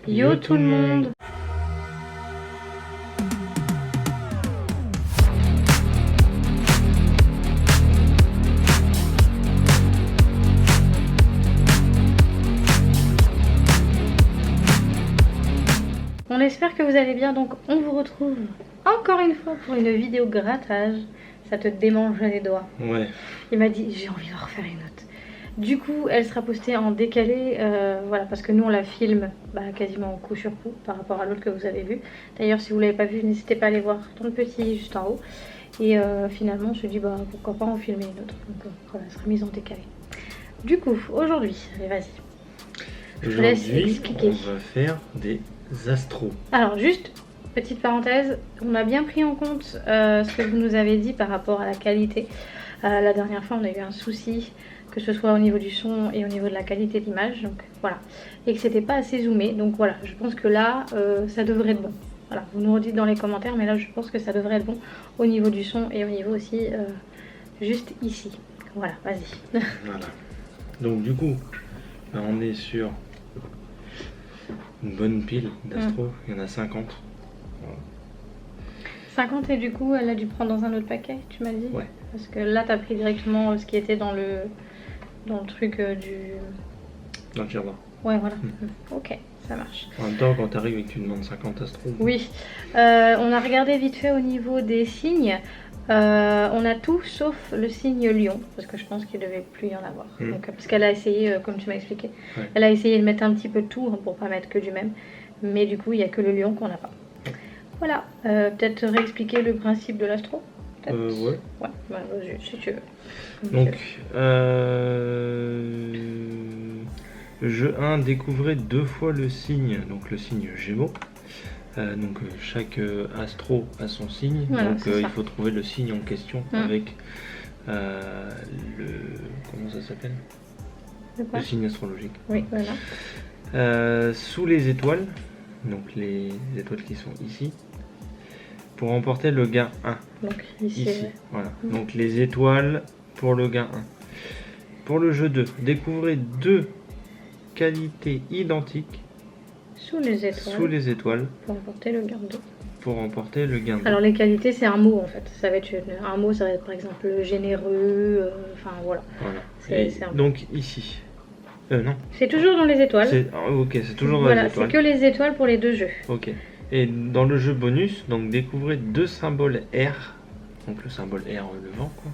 Yo tout le monde. On espère que vous allez bien, donc on vous retrouve encore une fois pour une vidéo grattage. Ça te démange les doigts. Ouais. Il m'a dit j'ai envie d'en refaire une autre. Du coup, elle sera postée en décalé, voilà, parce que nous on la filme quasiment coup sur coup par rapport à l'autre que vous avez vu. D'ailleurs, si vous l'avez pas vu, n'hésitez pas à aller voir dans le petit juste en haut. Et finalement, on se dit pourquoi pas en filmer une autre. Donc voilà, elle sera mise en décalé. Du coup, aujourd'hui, allez vas-y. Je vous laisse expliquer. On va faire des astros. Alors juste, petite parenthèse, on a bien pris en compte ce que vous nous avez dit par rapport à la qualité. La dernière fois, on a eu un souci, que ce soit au niveau du son et au niveau de la qualité d'image, donc voilà, et que c'était pas assez zoomé, donc voilà, je pense que là ça devrait être bon. Voilà, vous nous redites dans les commentaires, mais là je pense que ça devrait être bon au niveau du son et au niveau aussi juste ici. Voilà, vas-y. Voilà. Donc du coup, là, on est sur une bonne pile d'astro, il y en a 50. Voilà. 50 et du coup elle a dû prendre dans un autre paquet, tu m'as dit? Ouais. Parce que là t'as pris directement ce qui était dans le truc du... Dans le tiroir. Ouais, voilà. Ok, ça marche. En même temps, quand t'arrives et que tu demandes 50 astros. Oui. On a regardé vite fait au niveau des signes. On a tout sauf le signe lion, parce que je pense qu'il devait plus y en avoir. Donc, parce qu'elle a essayé, comme tu m'as expliqué, elle a essayé de mettre un petit peu de tout pour pas mettre que du même. Mais du coup, il n'y a que le lion qu'on n'a pas. Voilà. Peut-être réexpliquer le principe de l'astro. Ouais. Ouais, vas-y, si tu veux. Donc, le jeu 1, découvrez 2 fois le signe, donc le signe Gémeaux. Donc chaque astro a son signe, voilà, donc il faut trouver le signe en question avec le... comment ça s'appelle? Le signe astrologique. Oui, voilà. Sous les étoiles, donc les étoiles qui sont ici, pour remporter le gain 1. Donc ici. Voilà. Donc les étoiles pour le gain 1. Pour le jeu 2, découvrez 2 qualités identiques sous les étoiles pour remporter le gain 2. Pour remporter le gain 2. Alors les qualités c'est un mot en fait. Ça va être un mot, ça va être par exemple généreux, enfin voilà. C'est un... Donc ici. Non. C'est toujours dans les étoiles. Ok, c'est toujours dans voilà, les étoiles. C'est que les étoiles pour les deux jeux. Ok. Et dans le jeu bonus, donc découvrez 2 symboles R, donc le symbole R, le vent, quoi,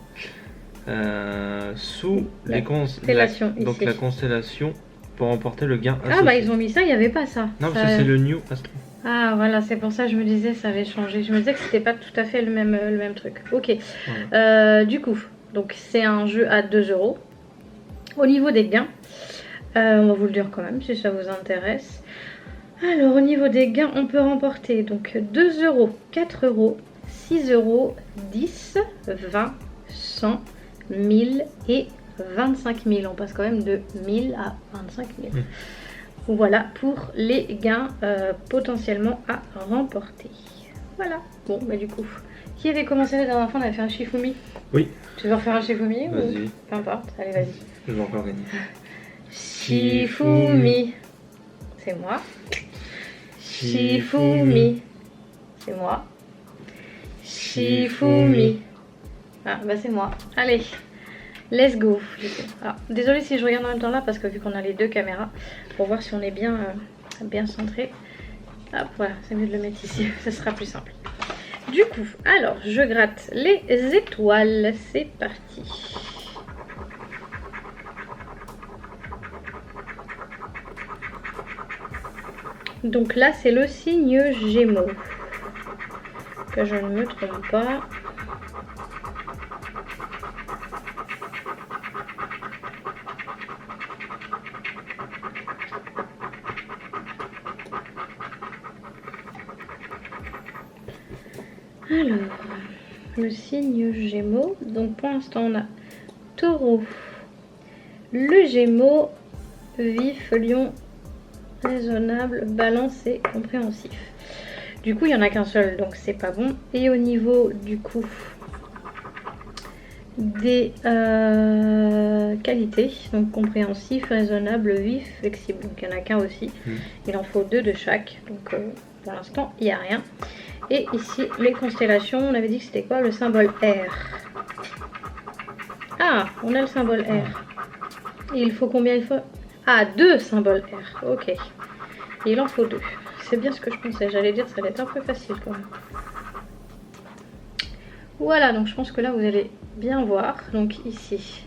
sous les constellations. Donc la constellation pour remporter le gain associé. Ah ils ont mis ça, il n'y avait pas ça. Non, parce que c'est le New Astro. Ah voilà, c'est pour ça que je me disais ça avait changé. Je me disais que c'était pas tout à fait le même truc. Ok. Voilà. Du coup, donc c'est un jeu à 2 €. Au niveau des gains, on va vous le dire quand même si ça vous intéresse. Alors au niveau des gains, on peut remporter donc 2 €, 4 €, 6 €, 10, 20, 100, 1000 et 25 000. On passe quand même de 1000 à 25 000. Voilà pour les gains potentiellement à remporter. Voilà. Bon, du coup, qui avait commencé la dernière fois? On avait fait un Shifumi. Oui. Tu veux refaire un Shifumi? Vas-y. Peu importe, allez vas-y. Je vais encore gagner. Shifumi. C'est moi. Shifumi. C'est moi. Shifumi. Ah c'est moi. Allez. Let's go. Alors, désolée si je regarde en même temps là parce que vu qu'on a les deux caméras, pour voir si on est bien centré. Hop, voilà, c'est mieux de le mettre ici, ça sera plus simple. Du coup, alors je gratte les étoiles, c'est parti. Donc là c'est le signe Gémeaux, que je ne me trompe pas. Alors, le signe Gémeaux, donc pour l'instant on a Taureau, le Gémeaux, vif, Lion, raisonnable, Balance et compréhensif. Du coup il n'y en a qu'un seul donc c'est pas bon. Et au niveau du coup des qualités, donc compréhensif, raisonnable, vif, flexible. Donc il n'y en a qu'un aussi. Il en faut 2 de chaque. Donc pour l'instant, il n'y a rien. Et ici, les constellations, on avait dit que c'était quoi? Le symbole R. Ah, on a le symbole R. Et il faut combien? Il faut... Ah, 2 symboles R. Ok. Et il en faut 2. C'est bien ce que je pensais. J'allais dire ça allait être un peu facile quand même. Voilà, donc je pense que là vous allez bien voir. Donc ici,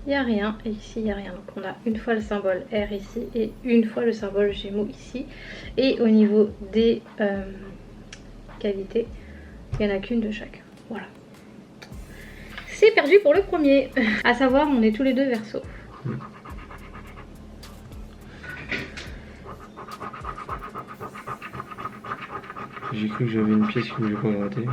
il n'y a rien. Et ici, il n'y a rien. Donc on a une fois le symbole R ici et une fois le symbole Gémeaux ici. Et au niveau des qualités, il n'y en a qu'une de chaque. Voilà. C'est perdu pour le premier. À savoir, on est tous les deux Verseaux. J'ai cru que j'avais une pièce que je voulais pas gratter.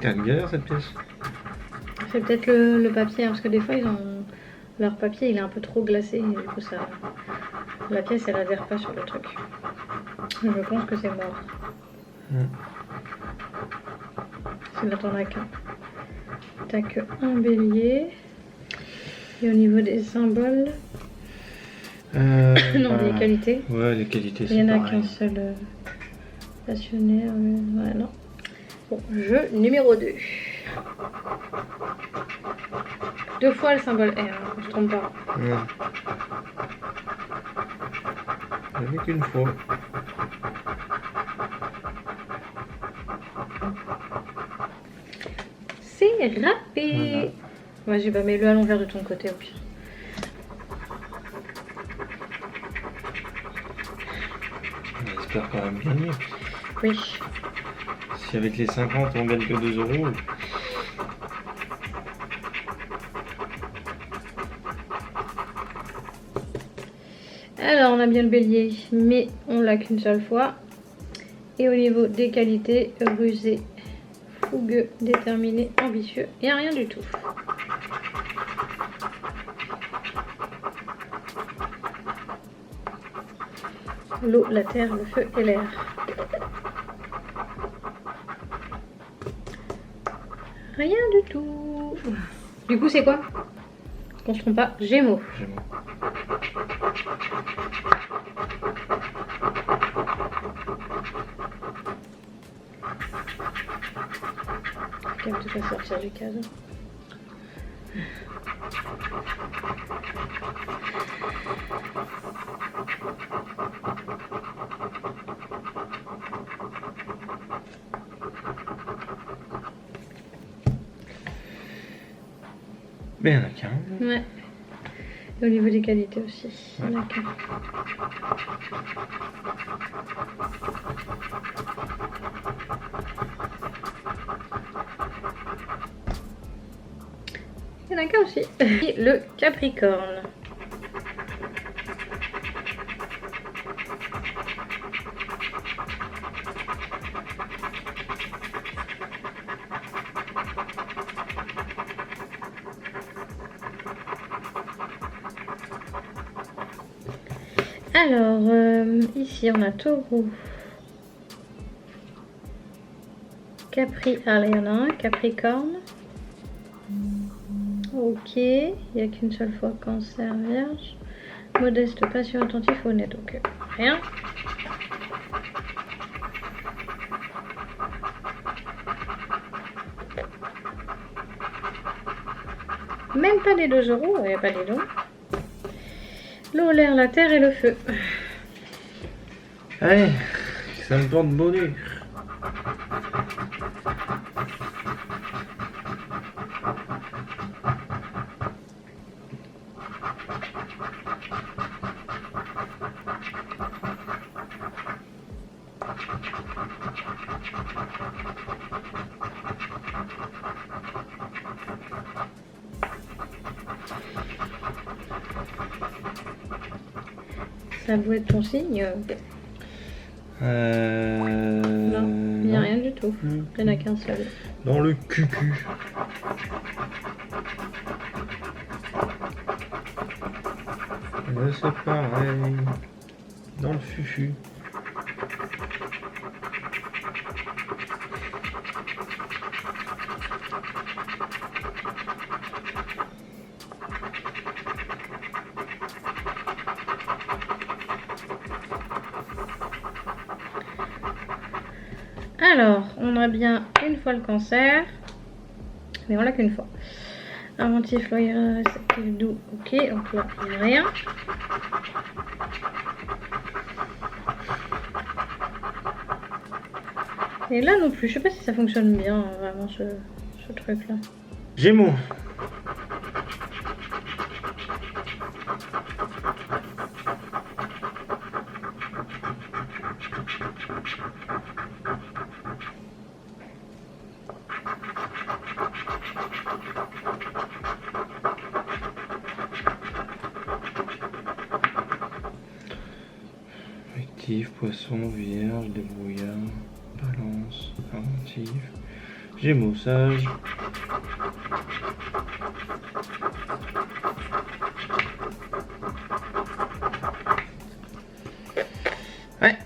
T'as galère cette pièce? C'est peut-être le papier, hein, parce que des fois ils ont leur papier, il est un peu trop glacé et du coup ça, la pièce elle adhère pas sur le truc. Je pense que c'est mort. C'est là t'en as qu'un. T'as que un bélier. Et au niveau des symboles, non, des qualités. Ouais, les qualités c'est il y en a pareil. qu'un seul passionné. Ouais, non. Bon, jeu numéro 2. 2 fois le symbole R, hein, on se trompe pas. Ouais. Avec une fois. C'est râpé. Voilà. Vas-y, bah mets-le à l'envers de ton côté au pire. On espère quand même gagner. Oui. Si avec les 50 on gagne que 2 euros. Alors on a bien le bélier, mais on l'a qu'une seule fois. Et au niveau des qualités, rusé, fougueux, déterminé, ambitieux, il n'y a rien du tout. L'eau, la terre, le feu et l'air. Rien du tout. Du coup c'est quoi? Qu'on se trompe pas, Gémeaux. Gémeaux. Quand même tout à sortir du cadre. Mais il n'y en a qu'un. Ouais. Et au niveau des qualités aussi. Il n'y en a qu'un. Il y en a qu'un aussi. Et le Capricorne. Alors, ici on a Taureau. Capri, ah là il y en a un, Capricorne. Ok, il n'y a qu'une seule fois Cancer, Vierge. Modeste, patient, attentif, honnête, donc rien. Même pas les 2 euros, il n'y a pas les 2. L'eau, l'air, la terre et le feu. Allez, ça me porte bonheur. Ça doit être ton signe. Non, il n'y a rien du tout. Il n'y en a qu'un seul. Dans le cucu. Là c'est pareil. Dans le fufu. Alors, on a bien une fois le cancer, mais on l'a qu'une fois. Inventif, loyal, réceptif, doux, ok, donc là, il n'y a rien. Et là non plus, je sais pas si ça fonctionne bien, vraiment, ce truc-là. Gémeaux. Actif, poisson, vierge, débrouillard, balance, inventif, gémeaux, sage. Ouais.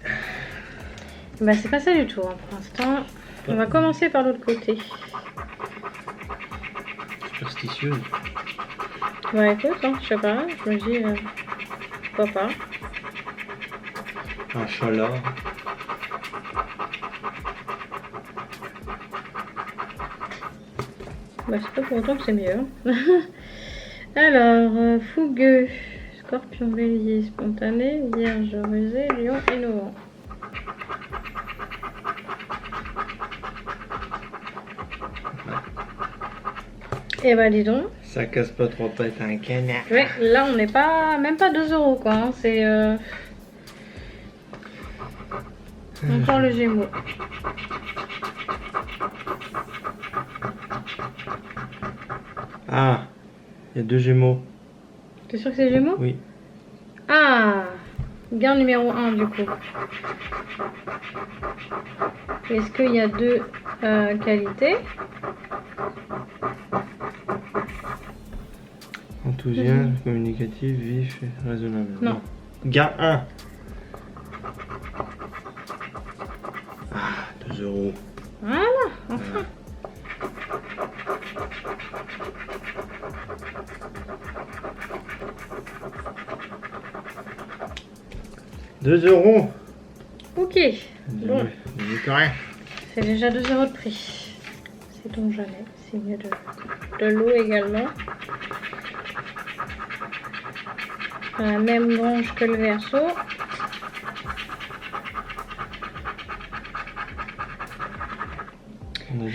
Bah c'est pas ça du tout, hein, pour l'instant. On va commencer par l'autre côté. Superstitieuse. Ouais écoute, hein, je sais pas, je me dis pourquoi pas. Un chat-là. Bah c'est pas pour autant que c'est mieux. Hein. Alors, fougueux, scorpion, bélier, spontané, vierge, rusé, lion, innovant. Et bah dis donc. Ça casse pas trop pattes un canard. Ouais, là on n'est pas, même pas 2 € quoi, hein. C'est encore le Gémeaux. Ah, il y a 2 gémeaux. T'es sûr que c'est Gémeaux? Oui. Ah, gain numéro 1 du coup. Est-ce qu'il y a 2 qualités? Enthousiasme, communicatif, vif et raisonnable. Non. Gain 1. Ah, 2 €. Voilà, enfin. 2 €. Ok, bon, c'est déjà 2 € de prix. C'est donc jamais, signe de l'eau également. À la même branche que le Verseau.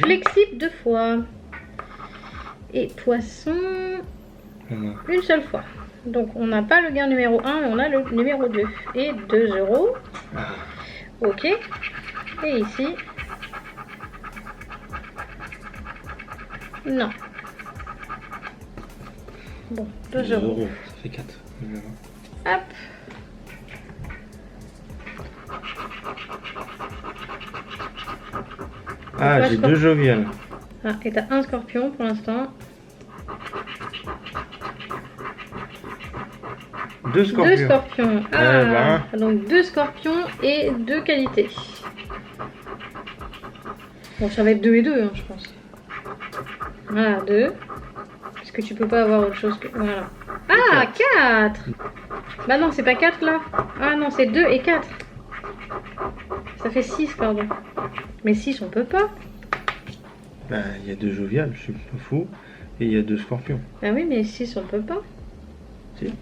Flexible 2 fois. Et Poisson une seule fois. Donc on n'a pas le gain numéro 1, mais on a le numéro 2. Et 2 €. Ok. Et ici. Non. Bon, 2 €. Ça fait 4. Hop. Ah, j'ai 2 joviales. Ah, et t'as un scorpion pour l'instant. 2 scorpions. 2 scorpions. Ah, donc 2 scorpions et 2 qualités. Bon, ça va être 2 et 2, hein, je pense. Voilà, 2. Parce que tu peux pas avoir autre chose que... Voilà. Ah, 4. Bah non, c'est pas 4 là. Ah non, c'est 2 et 4. Ça fait 6, pardon. Mais 6, on peut pas. Bah, il y a 2 joviales, je suis pas fou. Et il y a 2 scorpions. Ah oui, mais 6, on peut pas. Si.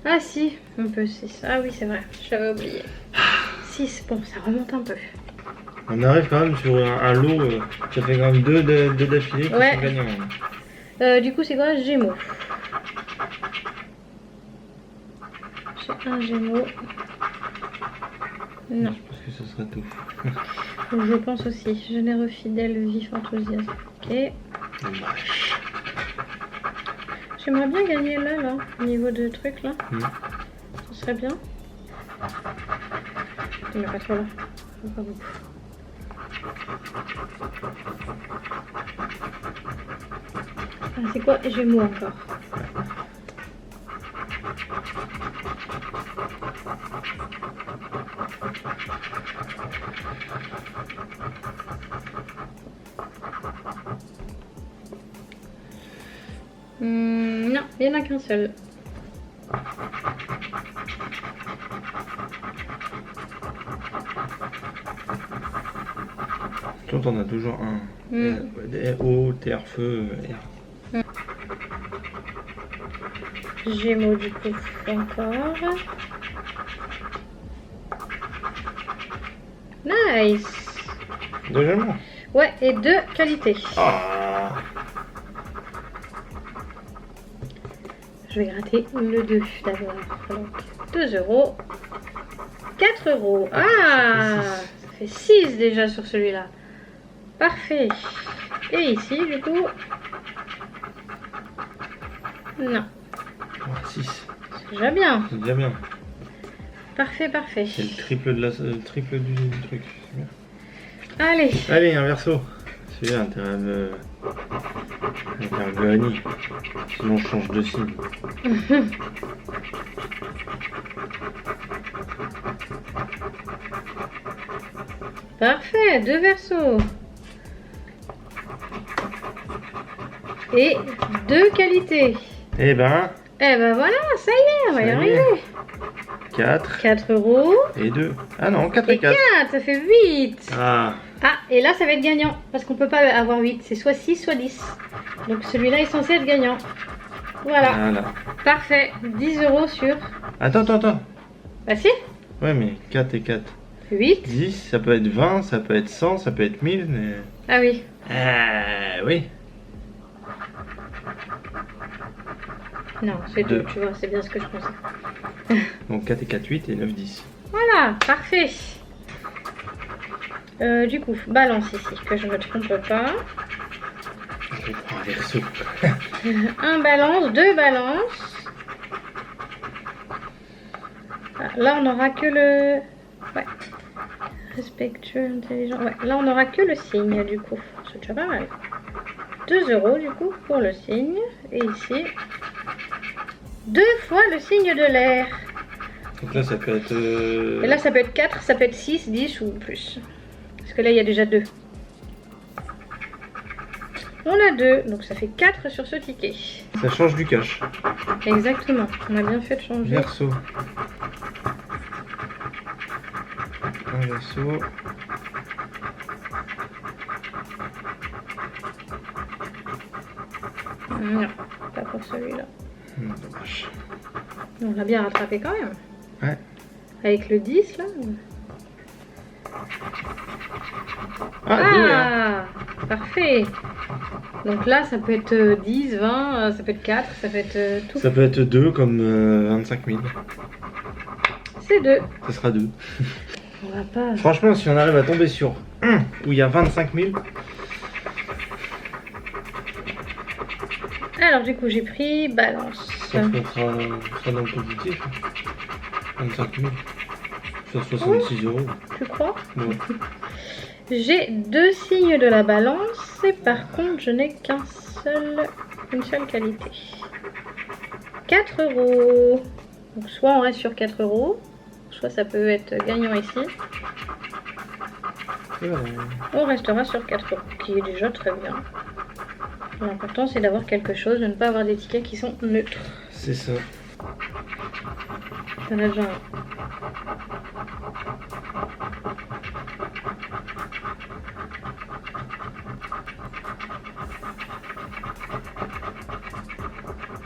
Ah si, on peut 6. Ah oui, c'est vrai, j'avais oublié. 6, bon, ça remonte un peu. On arrive quand même sur un lot, ça fait quand même 2 d'affilée qui Ouais. sont gagnants. Du coup, c'est quoi? Gémeaux. J'ai un Gémeaux. Non. Je pense que ce sera tout. Donc, je pense aussi. Généreux, fidèle, vif, enthousiaste. Ok. Dommage. J'aimerais bien gagner là, au niveau de trucs là. Ce serait bien. Mais pas trop là. Pas beaucoup. Ah, c'est quoi Gémeaux encore? Non, il n'y en a qu'un seul. Toi, t'en as toujours un. Eau, terre, feu, air. Gémeaux du coup, encore. Nice. Deux Gémeaux. Ouais, et 2 qualités. Ah. Je vais gratter le 2 d'abord. Donc 2 euros. 4 euros. Ah, ça fait 6 déjà sur celui-là. Parfait. Et ici, du coup... Non. 6. C'est déjà bien. C'est déjà bien. Parfait, parfait. C'est le triple, le triple du truc. C'est bien. Allez. Allez, un verso. Celui-là, intérêt à me faire gagner. Sinon, je change de signe. Parfait, 2 versos. Et 2 qualités. Eh ben, voilà, ça y est, on va y arriver. 4. 4 euros. Et 2. Ah non, 4 et Et 4. 4, ça fait 8. Ah, Ah, et là, ça va être gagnant. Parce qu'on peut pas avoir 8. C'est soit 6, soit 10. Donc celui-là est censé être gagnant. Voilà. voilà. Parfait. 10 euros sur... Attends. Bah si. Ouais, mais 4 et 4. 8. 10, ça peut être 20, ça peut être 100, ça peut être 1000, mais... Ah oui. Oui. Non, c'est 2, Deux. tu vois. C'est bien ce que je pensais. Donc 4 et 4, 8 et 9, 10. Voilà, parfait. Du coup, balance ici, que je ne me trompe pas. Je prends un verso. Un balance, 2 balances. Ah, là, on n'aura que le... Ouais. Respectueux, intelligent. Ouais, là, on n'aura que le signe, du coup. C'est déjà pas mal. 2 euros, du coup, pour le signe. Et ici, 2 fois le signe de l'air. Donc là, ça peut être... Et là, ça peut être 4, ça peut être 6, 10 ou plus. Parce que là, il y a déjà 2. On a 2, donc ça fait 4 sur ce ticket. Ça change du cash. Exactement, on a bien fait de changer. Verso. Un verso. Non, pas pour celui-là. Dommage. On l'a bien rattrapé quand même. Ouais. Avec le 10 là. Ah, parfait. Donc là, ça peut être 10, 20, ça peut être 4, ça peut être tout. ça peut être 2 comme 25 000. C'est 2. Ça sera 2. On va pas... Franchement, si on arrive à tomber sur 1 où il y a 25 000... Alors du coup, j'ai pris balance. Ça sera dans le positif. 25 000. Sur 66 euros. Tu crois? Ouais. J'ai 2 signes de la balance et par contre, je n'ai qu'une seule qualité. 4 euros. Donc soit on reste sur 4 euros, soit ça peut être gagnant ici. On restera sur 4 euros, qui est déjà très bien. L'important c'est d'avoir quelque chose, de ne pas avoir des tickets qui sont neutres. C'est ça. T'en as déjà un.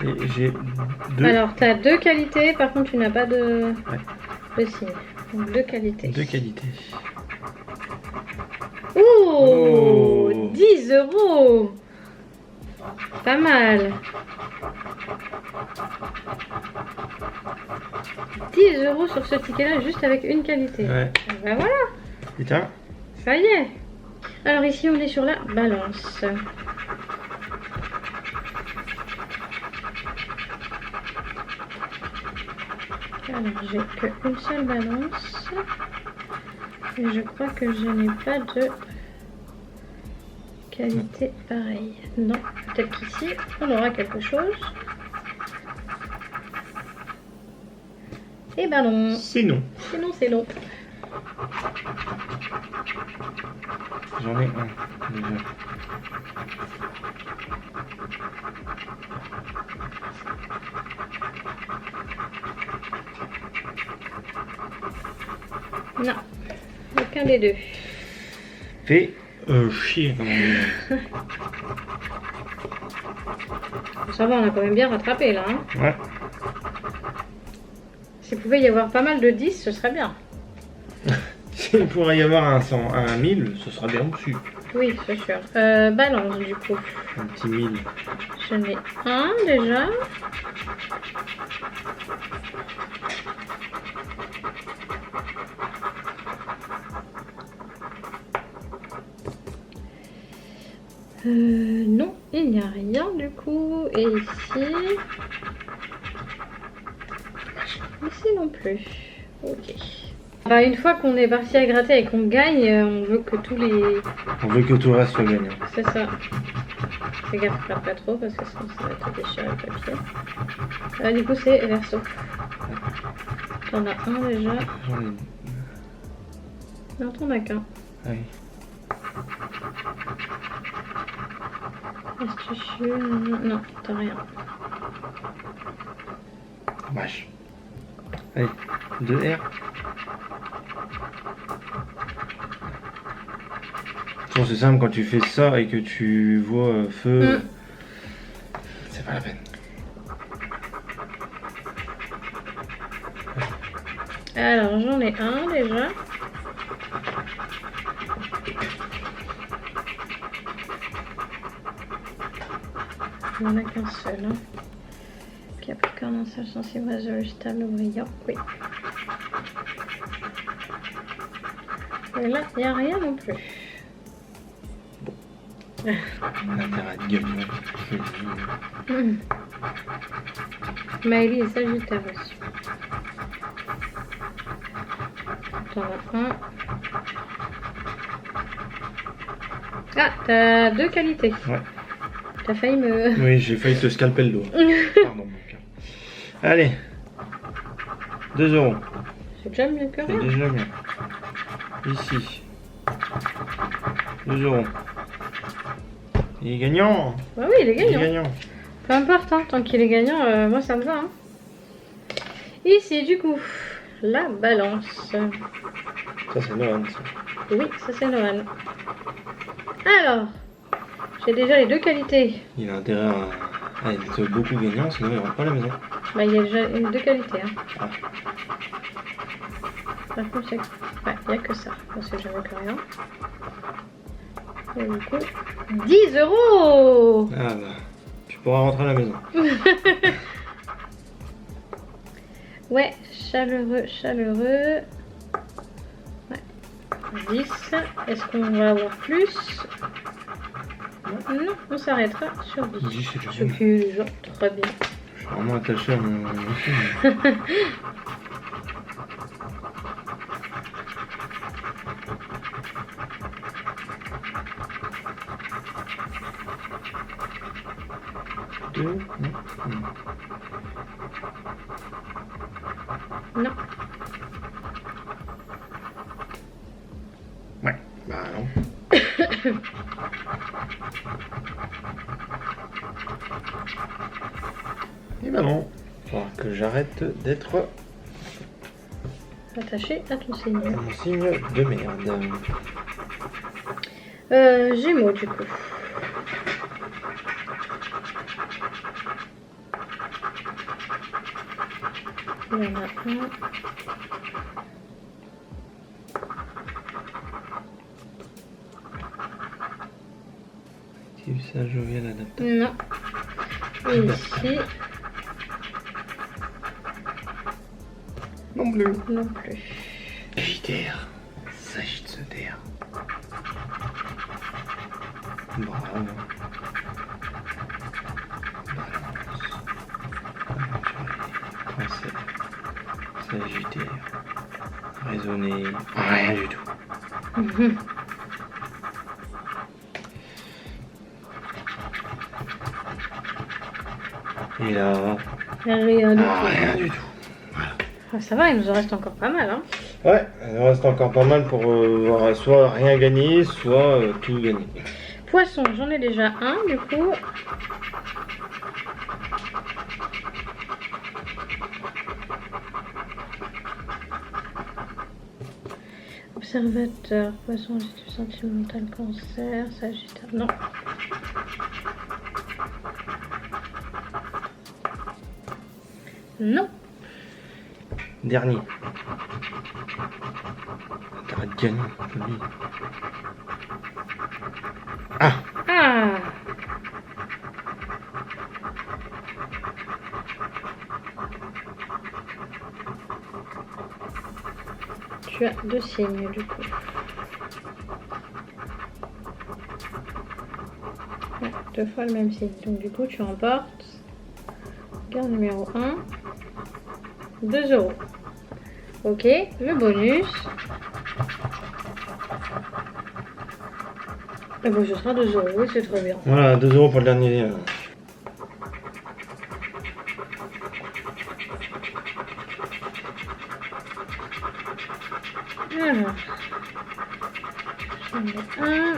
Et j'ai 2. Alors tu as 2 qualités, par contre tu n'as pas de signe. Donc 2 qualités. 2 qualités. Oh, 10 euros. Pas mal. 10 euros sur ce ticket-là, juste avec une qualité. Ouais. Ben voilà, Putain. ça y est. Alors ici, on est sur la balance. Alors, j'ai qu'une seule balance. Et je crois que je n'ai pas de qualité pareille. Non, peut-être qu'ici, on aura quelque chose. Eh ben non. C'est non. Sinon, c'est non. J'en ai un déjà. Non, aucun des deux. Fais chier. Ça va, on a quand même bien rattrapé là. Hein. Ouais. S'il pouvait y avoir pas mal de 10, ce serait bien. S'il pourrait y avoir un 100, un 1000, ce sera bien au-dessus. Oui, c'est sûr. Balance du coup. Un petit 1000. J'en ai un déjà. Non, il n'y a rien du coup. Et ici... Ici non plus. Ok. Bah, une fois qu'on est parti à gratter et qu'on gagne, on veut que tous les... On veut que tout le reste soit gagnant. C'est ça. Fais gaffe, gratte pas trop parce que sinon ça va te déchirer le papier. Du coup c'est verso. T'en as un déjà. J'en ai... Non, t'en as qu'un. Ah oui. Astucieux, non, t'as rien. Dommage. Allez, 2 R. Bon, c'est simple, quand tu fais ça et que tu vois feu, c'est pas la peine. Alors j'en ai un déjà. Il n'y en a qu'un seul. Hein. Qui a plus qu'un lanceur sensible, réseau stable, brillant. Oui. Et là, il n'y a rien non plus. On a intérêt à être gagnant. Maëlie et Sagittarius. T'en as un. Ah, t'as 2 qualités. Ouais. T'as failli me... Oui, j'ai failli te scalper le dos. Pardon, mon cœur. Allez. 2 euros. C'est déjà mieux que C'est rien. déjà bien. Ici. 2 euros. Il est gagnant. Bah oui, il est Il est gagnant. gagnant. Peu importe, hein, tant qu'il est gagnant, moi ça me va. Hein. Ici, du coup, la balance. Ça, c'est Noël, ça. Oui, ça c'est Noël. Alors, j'ai déjà les 2 qualités. Il a intérêt à être beaucoup gagnant, sinon il rentre pas à la maison. Bah, il y a déjà les 2 qualités. Hein. Ah. Par contre, il n'y a que ça. Moi, c'est jamais que rien. Et du coup, 10 euros. Ah bah, tu pourras rentrer à la maison. Ouais, chaleureux, chaleureux. Ouais. 10. Est-ce qu'on va avoir plus? Non, on s'arrêtera sur 10. 10, c'est Ce bien. qui est déjà très bien. Je suis vraiment attaché à mon film. Deux, Non. ouais, bah non. Et bah non. Il va falloir que j'arrête d'être Attaché à ton signe. mon signe de merde. Gémeaux du coup. Il y en a un. Active ça, jovial, adaptable. Non. Et ici, Non plus. non plus. Sagittaire. Sagittaire. Bravo. Balance. Cancer. Sagittaire. Raisonner. Rien du tout. Et là... Rien du tout. Rien du tout. Ah, ça va, il nous en reste encore pas mal. Hein. Ouais, il en reste encore pas mal pour soit rien gagner, soit tout gagner. Poisson, j'en ai déjà un du coup. Observateur, poisson, attitude sentimentale, cancer, sagittaire, non. Non. Dernier. T'arrêtes de gagner, joli. Ah. Ah. Tu as 2 signes du coup. Ouais, 2 fois le même signe. Donc du coup tu emportes. Garde numéro 1. 2 €. Ok, le bonus. Et bon, ce sera 2 €, oui, c'est très bien. Voilà, 2 € pour le dernier. Alors, j'en ai un.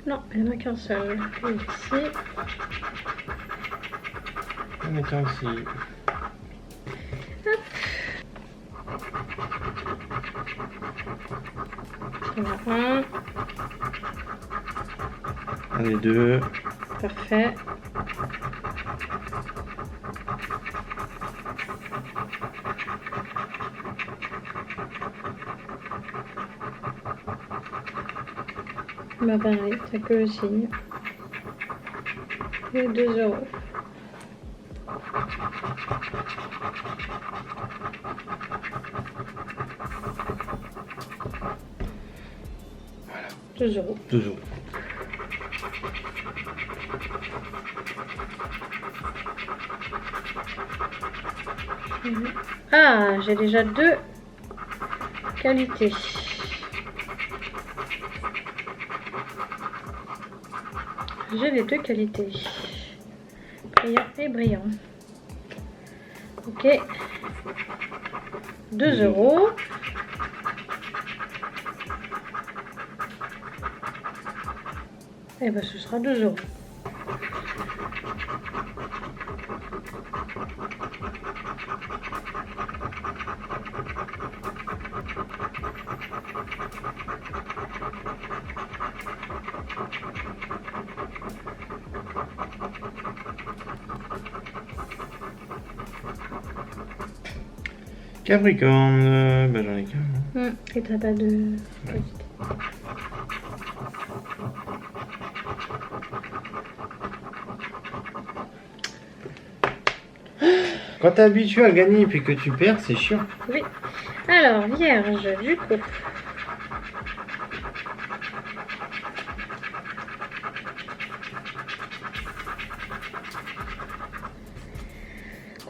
Non, il n'y en a qu'un seul. Et ici. On est un aussi. Il y en a un. Un et deux. Parfait. Bah pareil, t'as que le signe. Et 2 €. Voilà. 2 €. 2 €. Ah, j'ai déjà 2 qualités. J'ai les 2 qualités. Brillant et brillant. Ok. 2 €. Et ben ce sera 2 €. Capricorne, bah j'en ai qu'un. Et t'as pas de qualité. Quand t'es habitué à gagner et puis que tu perds, c'est chiant. Oui. Alors, vierge, du coup.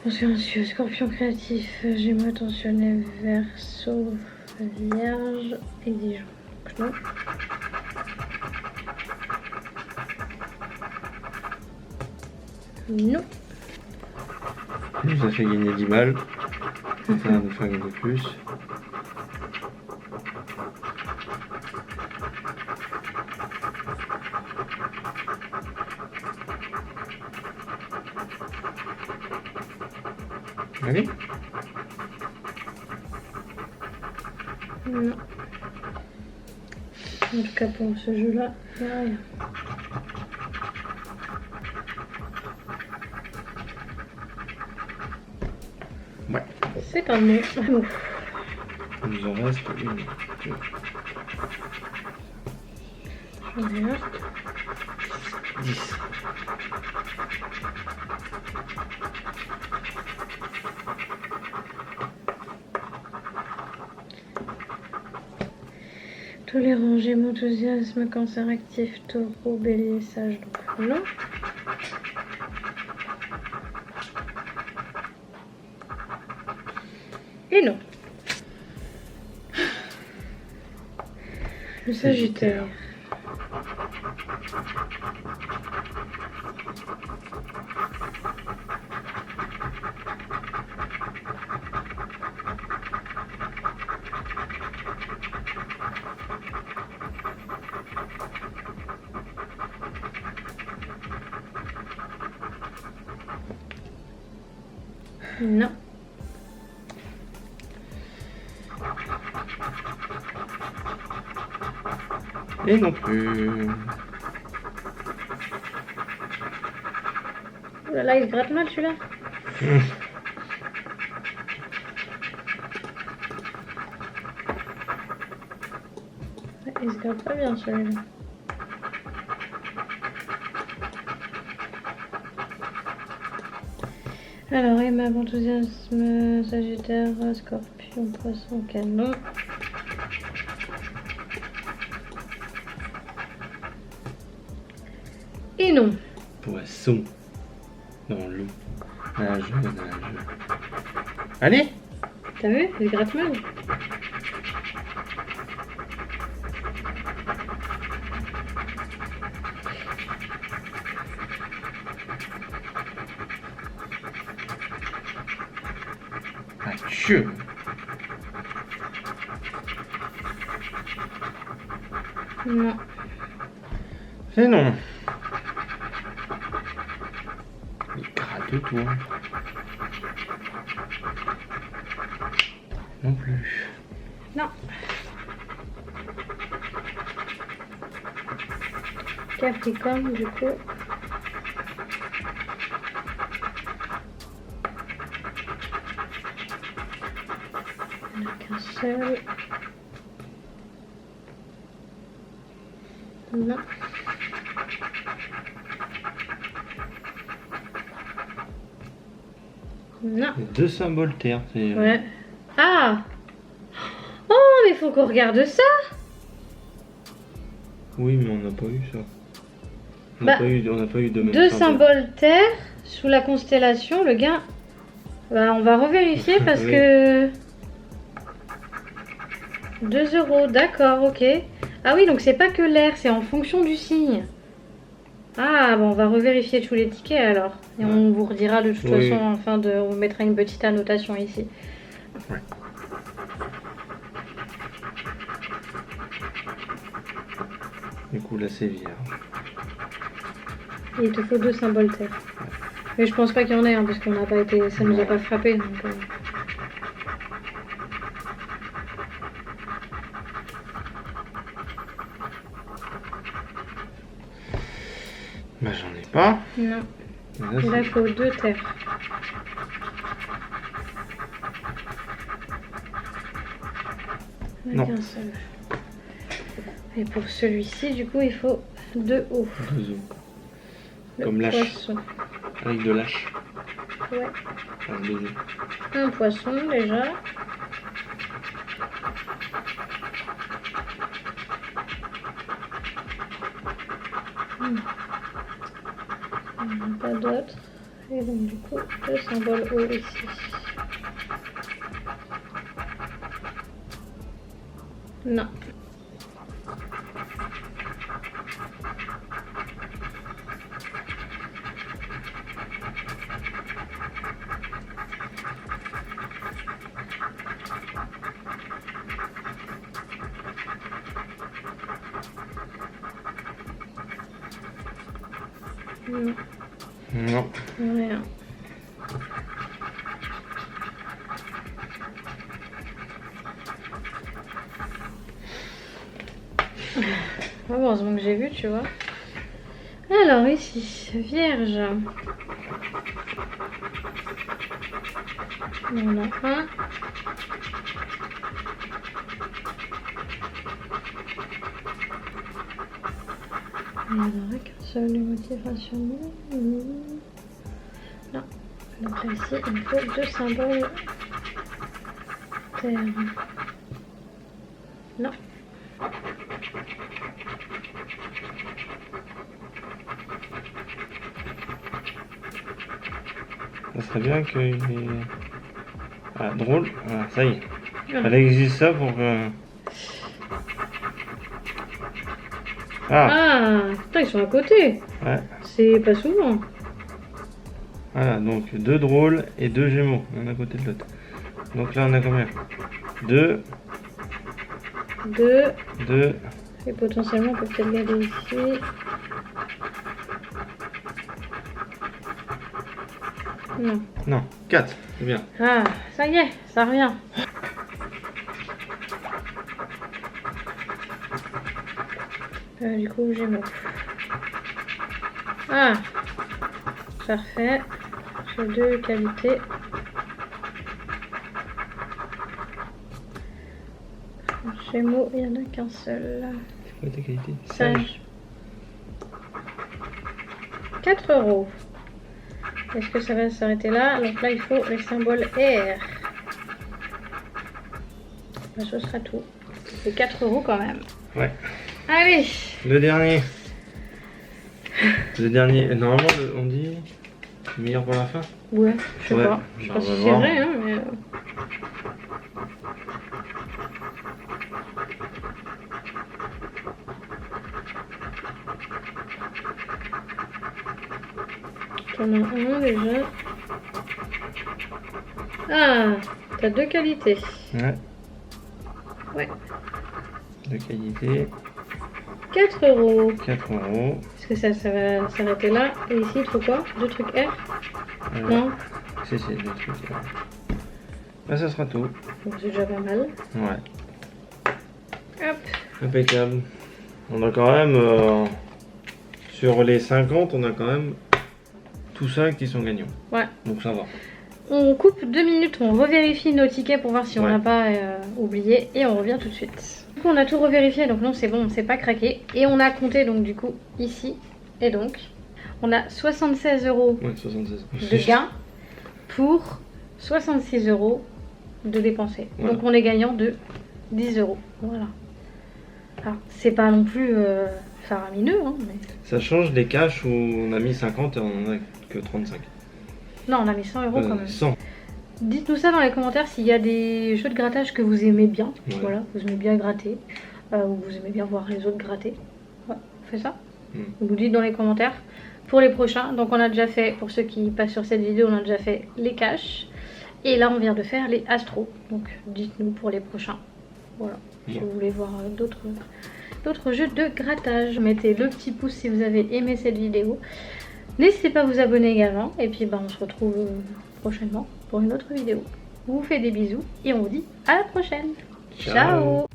Consciencieux, scorpion créatif, gémeaux attentionné, verseau, vierge, exigeant. Non. Non. Il nous a fait gagner 10 balles. Ça va nous faire gagner plus. Allez. Non. En tout cas pour ce jeu-là, il n'y a rien. Ouais. C'est un non. Il nous en reste une. Deux. J'en ai un. 10. Tolérant, gémeaux, enthousiasme, cancer actif, taureau, bélier, sage, donc non. Et non. Le Sagittaire. Non. Et non plus. Oh là là, il se gratte mal celui-là. Il se gratte pas bien celui-là. Alors, aimable, enthousiasme, Sagittaire, Scorpion, Poisson, Canon. Et non. Poisson. Non, loup. Nageur, nageur. Allez. T'as vu? Il se gratte mal. Adieu. Non. C'est non. Il gratte tout. Non plus. Non. Capricorne, du coup. Il n'y en a qu'un seul. Non. Non. Deux symboles terre. Ouais. Ah! Oh, mais faut qu'on regarde ça! Oui, mais on n'a pas eu ça. On Bah, n'a pas eu de même deux symbole. symboles terre sous la constellation, le gars. Bah, on va revérifier parce Oui. que. 2 €, d'accord, ok. Ah oui, donc c'est pas que l'air, c'est en fonction du signe. Ah, bon, on va revérifier tous les tickets alors. Et on vous redira de toute Oui. façon, enfin, on vous mettra une petite annotation ici. Ouais. Du coup, là, c'est vierge. Et il te faut 2 symboles terre. Mais je pense pas qu'il y en ait, hein, parce qu'on n'a pas été, ça nous a pas frappé. Donc, Bah, j'en ai pas. non. Et là, Et là, il faut 2 terres. Non. Avec un seul. Et pour celui-ci, du coup, il faut 2 hauts. deux os. Le Comme lâche. poisson. Avec de lâche. Ouais. Enfin, deux os. Un poisson déjà. Il n'y en a pas d'autres. Et donc du coup, 2 symboles hauts ici. Non. Non. Non. Rien. Heureusement que j'ai vu, tu vois. Alors ici, Vierge. On en a un. Il n'y en aurait qu'un seul, les motivations. Non. Donc là, ici, il faut 2 symboles terre. Non. Ça serait bien qu'il y ait... Ah, drôle, voilà, ça y est. Fallait que je dise ça pour que... Ah, putain, ils sont à côté. Ouais. C'est pas souvent. Voilà, donc 2 drôles et 2 gémeaux, l'un à côté de l'autre. Donc là, on a combien? 2. 2. 2. Et potentiellement, on peut peut-être garder ici. Non. Non, 4, c'est bien. Ah, ça y est, ça revient. Du coup, Gémeaux. Ah, parfait. J'ai 2 qualités. Gémeaux, il n'y en a qu'un seul. C'est quoi ta qualité? Sage. 4 €. Est-ce que ça va s'arrêter là? Donc là, il faut les symboles R. Ben, ce sera tout. C'est 4 € quand même. Ouais. Allez. Le dernier. Le dernier. Normalement, on dit meilleur pour la fin. Ouais, je sais Ouais, pas. Je sais bah, pas on si va c'est voir. vrai, hein, mais... T'en as un déjà. Ah, t'as 2 qualités. Ouais. Ouais. De qualité. 4 €. 4 €. Est-ce que ça va s'arrêter là? Et ici, il faut quoi? 2 trucs R? Non? C'est 2 trucs. Là, ça sera tout. Donc c'est déjà pas mal. Ouais. Hop. Impeccable. On a quand même, sur les 50, on a quand même tout ça qui sont gagnants. Ouais. Donc ça va. On coupe 2 minutes, on revérifie nos tickets pour voir si on Ouais. n'a pas oublié et on revient tout de suite. Du coup, on a tout revérifié, donc non, c'est bon, on s'est pas craqué. Et on a compté donc du coup ici. Et donc, on a 76 € Ouais, 76. de gains pour 66 € de dépensés. Voilà. Donc on est gagnant de 10 €. Voilà. Alors, c'est pas non plus faramineux, hein, mais... Ça change des caches où on a mis 50 et on en a que 35. Non, on a mis 100 € quand même. 100. Dites-nous ça dans les commentaires s'il y a des jeux de grattage que vous aimez bien. Ouais. Voilà, vous aimez bien gratter. Ou vous aimez bien voir les autres gratter. Ouais, on fait ça. Vous nous dites dans les commentaires pour les prochains. Donc on a déjà fait, pour ceux qui passent sur cette vidéo, on a déjà fait les caches. Et là on vient de faire les astros. Donc dites-nous pour les prochains. Voilà, si vous voulez voir d'autres jeux de grattage. Mettez le petit pouce si vous avez aimé cette vidéo. N'hésitez pas à vous abonner également. Et puis on se retrouve prochainement pour une autre vidéo. On vous fait des bisous et on vous dit à la prochaine. Ciao.